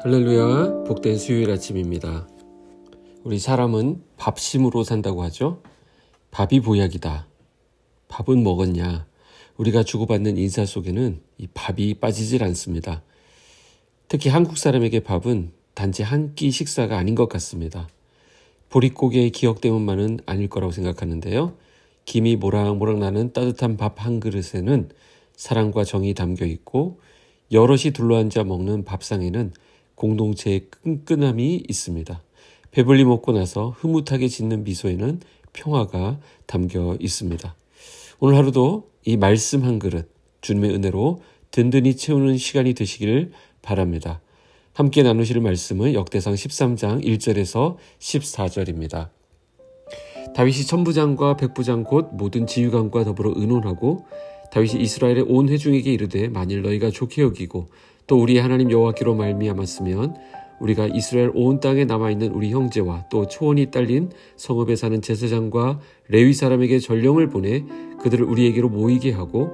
할렐루야, 복된 수요일 아침입니다. 우리 사람은 밥심으로 산다고 하죠. 밥이 보약이다. 밥은 먹었냐? 우리가 주고받는 인사 속에는 이 밥이 빠지질 않습니다. 특히 한국 사람에게 밥은 단지 한 끼 식사가 아닌 것 같습니다. 보릿고개의 기억 때문만은 아닐 거라고 생각하는데요. 김이 모락모락 나는 따뜻한 밥 한 그릇에는 사랑과 정이 담겨 있고 여럿이 둘러앉아 먹는 밥상에는 공동체의 끈끈함이 있습니다. 배불리 먹고 나서 흐뭇하게 짓는 미소에는 평화가 담겨 있습니다. 오늘 하루도 이 말씀 한 그릇, 주님의 은혜로 든든히 채우는 시간이 되시기를 바랍니다. 함께 나누실 말씀은 역대상 13장 1절에서 14절입니다. 다윗이 천부장과 백부장 곧 모든 지휘관과 더불어 의논하고 다윗이 이스라엘의 온 회중에게 이르되 만일 너희가 좋게 여기고 또 우리의 하나님 여호와께로 말미암았으면 우리가 이스라엘 온 땅에 남아있는 우리 형제와 또 초원이 딸린 성읍에 사는 제사장과 레위 사람에게 전령을 보내 그들을 우리에게로 모이게 하고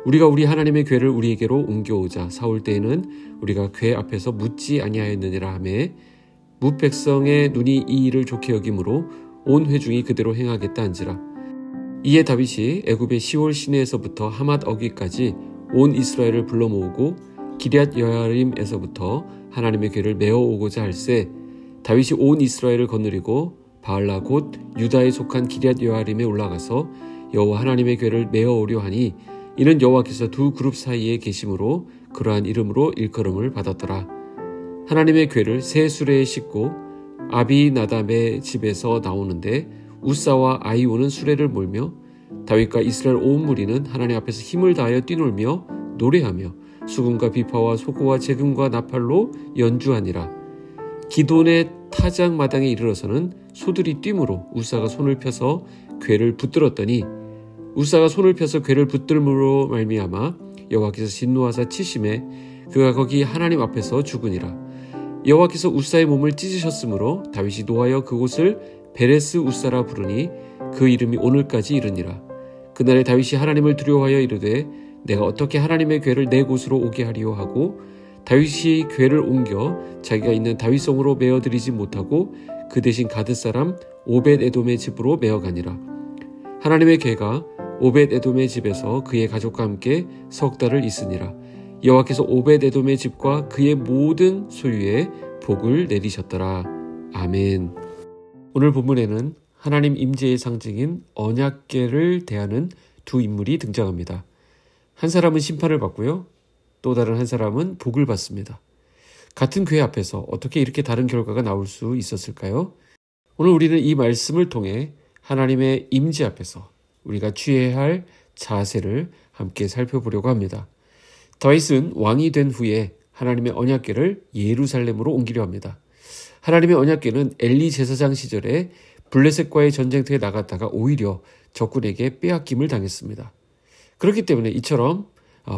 우리가 우리 하나님의 궤를 우리에게로 옮겨오자. 사울 때에는 우리가 궤 앞에서 묻지 아니하였느니라 하매 뭇 백성의 눈이 이 일을 좋게 여김으로 온 회중이 그대로 행하겠다 한지라. 이에 다윗이 애굽의 시올 시내에서부터 하맛 어귀까지 온 이스라엘을 불러 모으고 기럇 여야림에서부터 하나님의 궤를 메어 오고자 할세 다윗이 온 이스라엘을 거느리고 바알라 곧 유다에 속한 기럇 여야림에 올라가서 여호와 하나님의 궤를 메어 오려 하니 이는 여호와께서 두 그룹 사이에 계심으로 그러한 이름으로 일컬음을 받았더라. 하나님의 궤를 새 수레에 싣고 아비나답의 집에서 나오는데 우사와 아이오는 수레를 몰며 다윗과 이스라엘 온 무리는 하나님 앞에서 힘을 다하여 뛰놀며 노래하며 수금과 비파와 소고와 재금과 나팔로 연주하니라. 기돈의 타작마당에 이르러서는 소들이 뛰므로 우사가 손을 펴서 궤를 붙들었더니 우사가 손을 펴서 궤를 붙들므로 말미암아 여호와께서 진노하사 치심에 그가 거기 하나님 앞에서 죽으니라. 여호와께서 우사의 몸을 찢으셨으므로 다윗이 노하여 그곳을 베레스 우사라 부르니 그 이름이 오늘까지 이르니라. 그날에 다윗이 하나님을 두려워하여 이르되 내가 어떻게 하나님의 궤를 내 곳으로 오게 하리요 하고 다윗이 궤를 옮겨 자기가 있는 다윗성으로 메어들이지 못하고 그 대신 가드 사람 오벳에돔의 집으로 메어가니라. 하나님의 궤가 오벳에돔의 집에서 그의 가족과 함께 석 달을 있으니라. 여호와께서 오벳에돔의 집과 그의 모든 소유에 복을 내리셨더라. 아멘. 오늘 본문에는 하나님 임재의 상징인 언약궤를 대하는 두 인물이 등장합니다. 한 사람은 심판을 받고요. 또 다른 한 사람은 복을 받습니다. 같은 궤 앞에서 어떻게 이렇게 다른 결과가 나올 수 있었을까요? 오늘 우리는 이 말씀을 통해 하나님의 임재 앞에서 우리가 취해야 할 자세를 함께 살펴보려고 합니다. 다윗은 왕이 된 후에 하나님의 언약궤를 예루살렘으로 옮기려 합니다. 하나님의 언약궤는 엘리 제사장 시절에 블레셋과의 전쟁터에 나갔다가 오히려 적군에게 빼앗김을 당했습니다. 그렇기 때문에 이처럼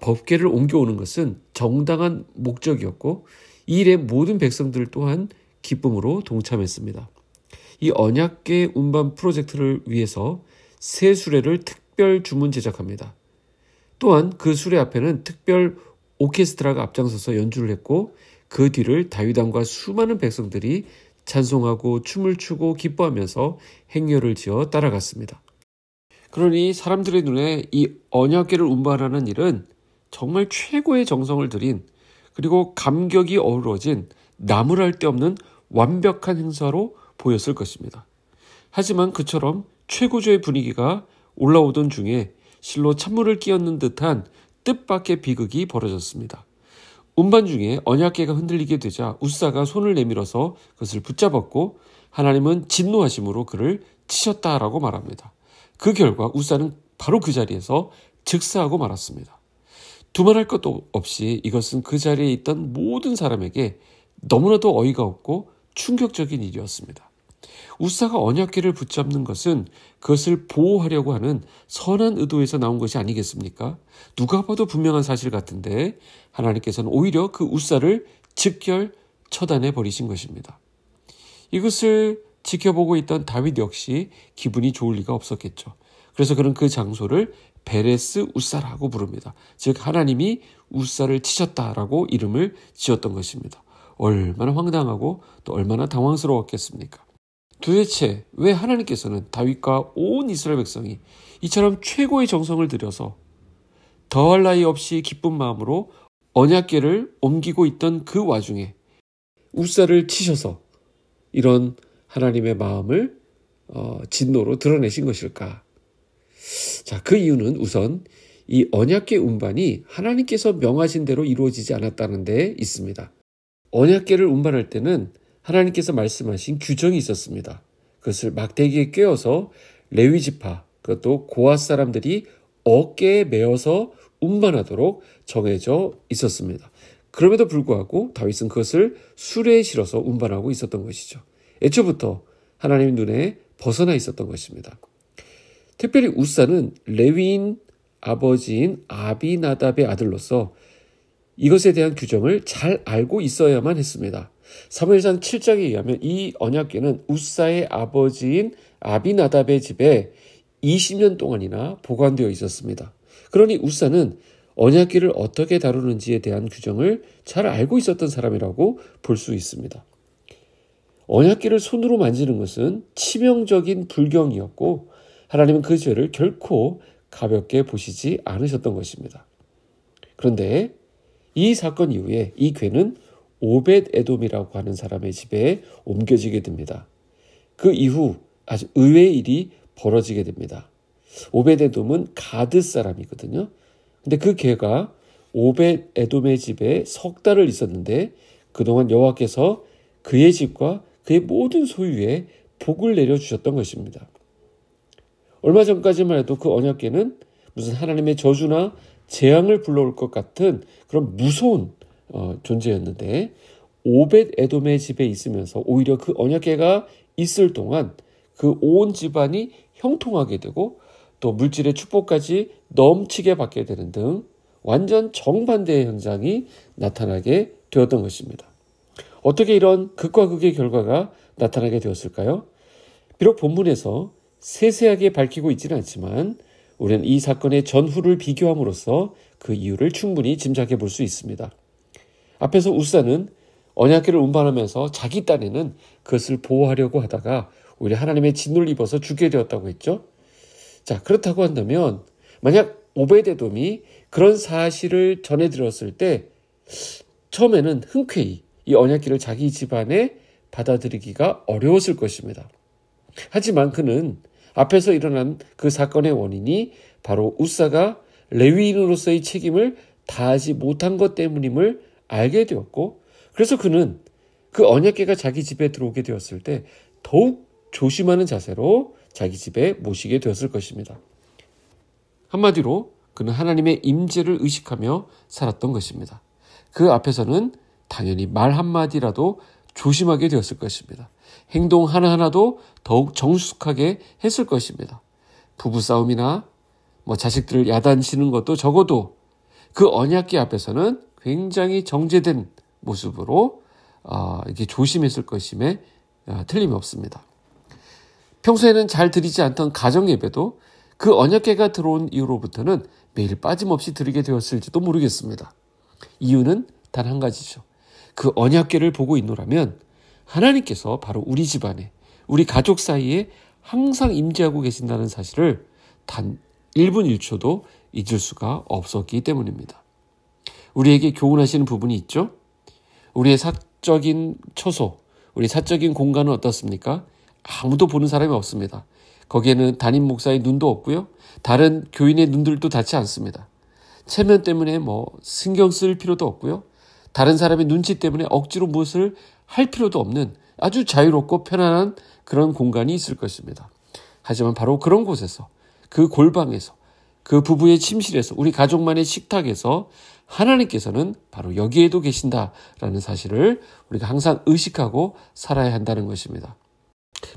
법궤를 옮겨오는 것은 정당한 목적이었고 이 일에 모든 백성들 또한 기쁨으로 동참했습니다. 이 언약궤 운반 프로젝트를 위해서 새 수레를 특별 주문 제작합니다. 또한 그 수레 앞에는 특별 오케스트라가 앞장서서 연주를 했고 그 뒤를 다윗왕과 수많은 백성들이 찬송하고 춤을 추고 기뻐하면서 행렬을 지어 따라갔습니다. 그러니 사람들의 눈에 이 언약궤를 운반하는 일은 정말 최고의 정성을 들인 그리고 감격이 어우러진 나무랄 데 없는 완벽한 행사로 보였을 것입니다. 하지만 그처럼 최고조의 분위기가 올라오던 중에 실로 찬물을 끼얹는 듯한 뜻밖의 비극이 벌어졌습니다. 운반 중에 언약궤가 흔들리게 되자 우사가 손을 내밀어서 그것을 붙잡았고 하나님은 진노하심으로 그를 치셨다라고 말합니다. 그 결과 우사는 바로 그 자리에서 즉사하고 말았습니다. 두말할 것도 없이 이것은 그 자리에 있던 모든 사람에게 너무나도 어이가 없고 충격적인 일이었습니다. 우사가 언약궤를 붙잡는 것은 그것을 보호하려고 하는 선한 의도에서 나온 것이 아니겠습니까? 누가 봐도 분명한 사실 같은데 하나님께서는 오히려 그 우사를 즉결 처단해 버리신 것입니다. 이것을 지켜보고 있던 다윗 역시 기분이 좋을 리가 없었겠죠. 그래서 그는 그 장소를 베레스 우사라고 부릅니다. 즉 하나님이 우사를 치셨다라고 이름을 지었던 것입니다. 얼마나 황당하고 또 얼마나 당황스러웠겠습니까? 도대체 왜 하나님께서는 다윗과 온 이스라엘 백성이 이처럼 최고의 정성을 들여서 더할 나위 없이 기쁜 마음으로 언약궤를 옮기고 있던 그 와중에 웃사를 치셔서 이런 하나님의 마음을 진노로 드러내신 것일까? 자, 그 이유는 우선 이 언약궤 운반이 하나님께서 명하신 대로 이루어지지 않았다는 데 있습니다. 언약궤를 운반할 때는 하나님께서 말씀하신 규정이 있었습니다. 그것을 막대기에 꿰어서 레위 지파, 그것도 고앗 사람들이 어깨에 메어서 운반하도록 정해져 있었습니다. 그럼에도 불구하고 다윗은 그것을 수레에 실어서 운반하고 있었던 것이죠. 애초부터 하나님 눈에 벗어나 있었던 것입니다. 특별히 웃사는 레위인 아버지인 아비나답의 아들로서 이것에 대한 규정을 잘 알고 있어야만 했습니다. 사무엘상 7장에 의하면 이 언약궤는 웃사의 아버지인 아비나답의 집에 20년 동안이나 보관되어 있었습니다. 그러니 웃사는 언약궤를 어떻게 다루는지에 대한 규정을 잘 알고 있었던 사람이라고 볼 수 있습니다. 언약궤를 손으로 만지는 것은 치명적인 불경이었고 하나님은 그 죄를 결코 가볍게 보시지 않으셨던 것입니다. 그런데 이 사건 이후에 이 궤는 오벳 에돔이라고 하는 사람의 집에 옮겨지게 됩니다. 그 이후 아주 의외의 일이 벌어지게 됩니다. 오벳 에돔은 가드 사람이거든요. 근데 그 궤가 오벳 에돔의 집에 석 달을 있었는데 그동안 여호와께서 그의 집과 그의 모든 소유에 복을 내려주셨던 것입니다. 얼마 전까지만 해도 그 언약궤는 무슨 하나님의 저주나 재앙을 불러올 것 같은 그런 무서운 존재였는데 오벳 에돔의 집에 있으면서 오히려 그 언약궤가 있을 동안 그 온 집안이 형통하게 되고 또 물질의 축복까지 넘치게 받게 되는 등 완전 정반대의 현상이 나타나게 되었던 것입니다. 어떻게 이런 극과 극의 결과가 나타나게 되었을까요? 비록 본문에서 세세하게 밝히고 있지는 않지만 우리는 이 사건의 전후를 비교함으로써 그 이유를 충분히 짐작해 볼 수 있습니다. 앞에서 웃사는 언약궤를 운반하면서 자기 딴에는 그것을 보호하려고 하다가 오히려 하나님의 진노를 입어서 죽게 되었다고 했죠. 자, 그렇다고 한다면 만약 오벳에돔이 그런 사실을 전해들었을 때 처음에는 흔쾌히 이 언약궤를 자기 집안에 받아들이기가 어려웠을 것입니다. 하지만 그는 앞에서 일어난 그 사건의 원인이 바로 웃사가 레위인으로서의 책임을 다하지 못한 것 때문임을 알게 되었고 그래서 그는 그 언약궤가 자기 집에 들어오게 되었을 때 더욱 조심하는 자세로 자기 집에 모시게 되었을 것입니다. 한마디로 그는 하나님의 임재를 의식하며 살았던 것입니다. 그 앞에서는 당연히 말 한마디라도 조심하게 되었을 것입니다. 행동 하나하나도 더욱 정숙하게 했을 것입니다. 부부싸움이나 자식들을 야단치는 것도 적어도 그 언약궤 앞에서는 굉장히 정제된 모습으로 이렇게 조심했을 것임에 틀림이 없습니다. 평소에는 잘 드리지 않던 가정 예배도 그 언약궤가 들어온 이후로부터는 매일 빠짐없이 드리게 되었을지도 모르겠습니다. 이유는 단 한 가지죠. 그 언약궤를 보고 있노라면 하나님께서 바로 우리 집안에 우리 가족 사이에 항상 임재하고 계신다는 사실을 단 1분 1초도 잊을 수가 없었기 때문입니다. 우리에게 교훈하시는 부분이 있죠. 우리의 사적인 처소, 우리 사적인 공간은 어떻습니까? 아무도 보는 사람이 없습니다. 거기에는 담임 목사의 눈도 없고요. 다른 교인의 눈들도 닿지 않습니다. 체면 때문에 신경 쓸 필요도 없고요. 다른 사람의 눈치 때문에 억지로 무엇을 할 필요도 없는 아주 자유롭고 편안한 그런 공간이 있을 것입니다. 하지만 바로 그런 곳에서, 그 골방에서, 그 부부의 침실에서, 우리 가족만의 식탁에서 하나님께서는 바로 여기에도 계신다라는 사실을 우리가 항상 의식하고 살아야 한다는 것입니다.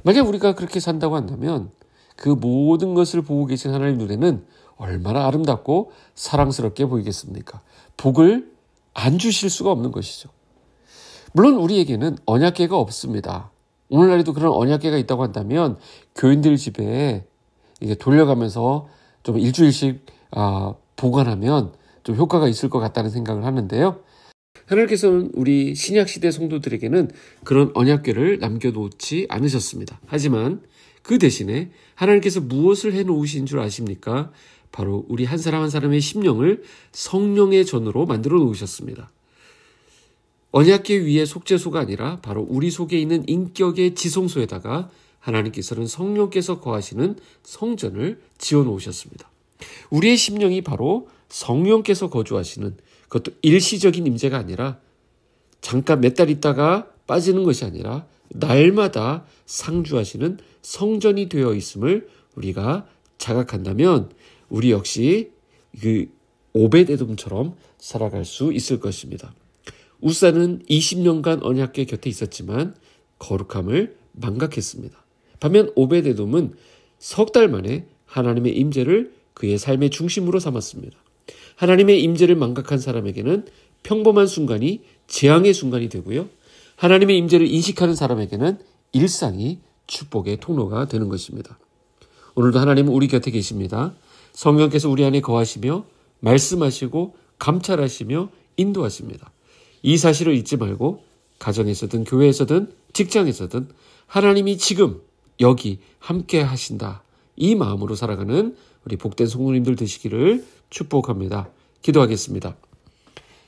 만약 우리가 그렇게 산다고 한다면 그 모든 것을 보고 계신 하나님 눈에는 얼마나 아름답고 사랑스럽게 보이겠습니까? 복을 안 주실 수가 없는 것이죠. 물론 우리에게는 언약궤가 없습니다. 오늘날에도 그런 언약궤가 있다고 한다면 교인들 집에 이게 돌려가면서 좀 일주일씩 보관하면 좀 효과가 있을 것 같다는 생각을 하는데요. 하나님께서는 우리 신약시대 성도들에게는 그런 언약궤를 남겨놓지 않으셨습니다. 하지만 그 대신에 하나님께서 무엇을 해놓으신 줄 아십니까? 바로 우리 한 사람 한 사람의 심령을 성령의 전으로 만들어 놓으셨습니다. 언약궤 위에 속죄소가 아니라 바로 우리 속에 있는 인격의 지성소에다가 하나님께서는 성령께서 거하시는 성전을 지어 놓으셨습니다. 우리의 심령이 바로 성령께서 거주하시는, 그것도 일시적인 임재가 아니라 잠깐 몇 달 있다가 빠지는 것이 아니라 날마다 상주하시는 성전이 되어 있음을 우리가 자각한다면 우리 역시 그 오벳에돔처럼 살아갈 수 있을 것입니다. 우사는 20년간 언약궤 곁에 있었지만 거룩함을 망각했습니다. 반면 오벳에돔은 석 달 만에 하나님의 임재를 그의 삶의 중심으로 삼았습니다. 하나님의 임재를 망각한 사람에게는 평범한 순간이 재앙의 순간이 되고요. 하나님의 임재를 인식하는 사람에게는 일상이 축복의 통로가 되는 것입니다. 오늘도 하나님은 우리 곁에 계십니다. 성령께서 우리 안에 거하시며 말씀하시고 감찰하시며 인도하십니다. 이 사실을 잊지 말고 가정에서든 교회에서든 직장에서든 하나님이 지금 여기 함께 하신다. 이 마음으로 살아가는 우리 복된 성도님들 되시기를 축복합니다. 기도하겠습니다.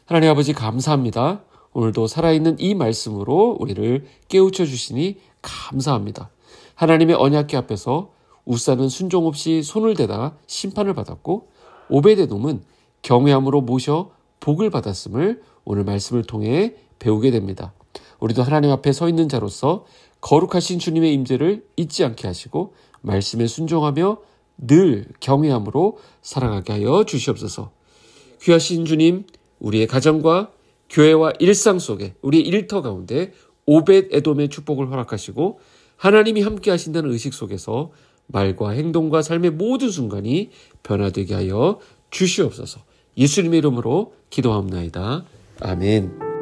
하나님 아버지 감사합니다. 오늘도 살아있는 이 말씀으로 우리를 깨우쳐 주시니 감사합니다. 하나님의 언약궤 앞에서 우사는 순종 없이 손을 대다 심판을 받았고 오벳에돔은 경외함으로 모셔 복을 받았음을 오늘 말씀을 통해 배우게 됩니다. 우리도 하나님 앞에 서 있는 자로서 거룩하신 주님의 임재를 잊지 않게 하시고 말씀에 순종하며 늘 경외함으로 살아가게 하여 주시옵소서. 귀하신 주님, 우리의 가정과 교회와 일상 속에 우리의 일터 가운데 오벳에돔의 축복을 허락하시고 하나님이 함께 하신다는 의식 속에서 말과 행동과 삶의 모든 순간이 변화되게 하여 주시옵소서. 예수님의 이름으로 기도합나이다. 아멘.